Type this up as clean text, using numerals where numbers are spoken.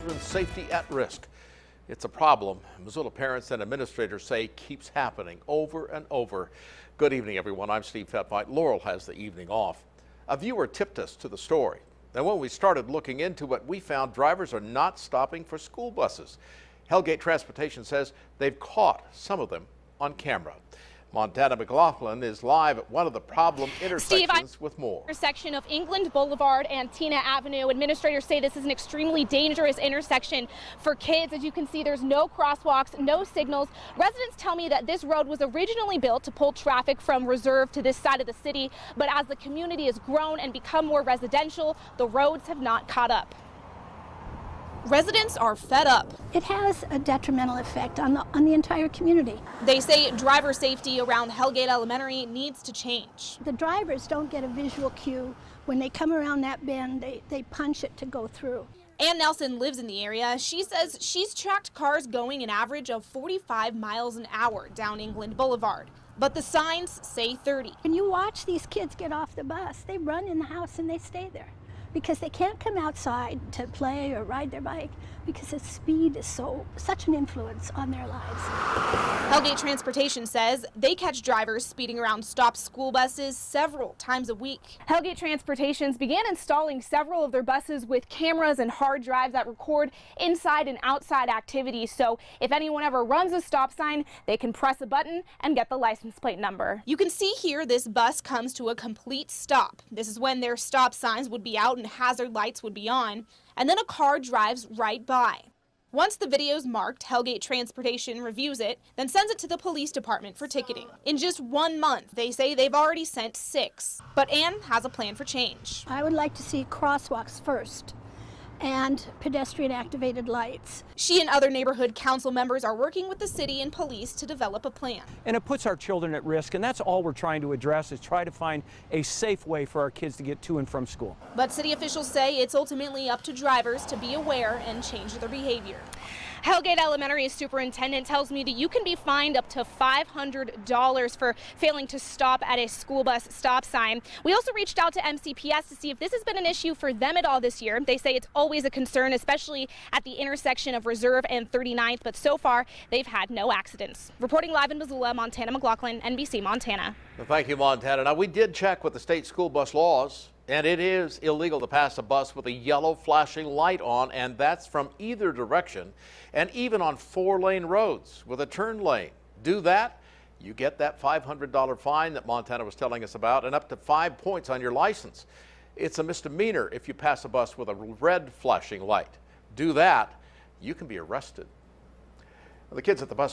Children's safety at risk. It's a problem Missoula parents and administrators say keeps happening over and over. Good evening, everyone. I'm Steve Fetfight. Laurel has the evening off. A viewer tipped us to the story. And when we started looking into it, we found drivers are not stopping for school buses. Hellgate Transportation says they've caught some of them on camera. Montana McLaughlin is live at one of the problem intersections with more. Intersection of England Boulevard and Tina Avenue. Administrators say this is an extremely dangerous intersection for kids. As you can see, there's no crosswalks, no signals. Residents tell me that this road was originally built to pull traffic from Reserve to this side of the city, but as the community has grown and become more residential, the roads have not caught up. Residents are fed up. It has a detrimental effect on the entire community. They say driver safety around Hellgate Elementary needs to change. The drivers don't get a visual cue. When they come around that bend, they punch it to go through. Ann Nelson lives in the area. She says she's tracked cars going an average of 45 miles an hour down England Boulevard. But the signs say 30. When you watch these kids get off the bus, they run in the house and they stay there, because they can't come outside to play or ride their bike because the speed is such an influence on their lives. Hellgate Transportation says they catch drivers speeding around stopped school buses several times a week. Hellgate Transportations began installing several of their buses with cameras and hard drives that record inside and outside activities. So if anyone ever runs a stop sign, they can press a button and get the license plate number. You can see here this bus comes to a complete stop. This is when their stop signs would be out and hazard lights would be on, and then a car drives right by. Once the video's marked, Hellgate Transportation reviews it, then sends it to the police department for ticketing. In just 1 month, they say they've already sent 6. But Ann has a plan for change. I would like to see crosswalks first and pedestrian activated lights. She and other neighborhood council members are working with the city and police to develop a plan. And it puts our children at risk, and that's all we're trying to address, is try to find a safe way for our kids to get to and from school. But city officials say it's ultimately up to drivers to be aware and change their behavior. Hellgate Elementary superintendent tells me that you can be fined up to $500 for failing to stop at a school bus stop sign. We also reached out to MCPS to see if this has been an issue for them at all this year. They say it's always a concern, especially at the intersection of Reserve and 39th, but so far they've had no accidents. Reporting live in Missoula, Montana McLaughlin, NBC Montana. Well, thank you, Montana. Now, we did check with the state school bus laws, and it is illegal to pass a bus with a yellow flashing light on, and that's from either direction, and even on 4-lane roads with a turn lane. Do that, you get that $500 fine that Montana was telling us about, and up to 5 points on your license. It's a misdemeanor if you pass a bus with a red flashing light. Do that, you can be arrested. The kids at the bus stop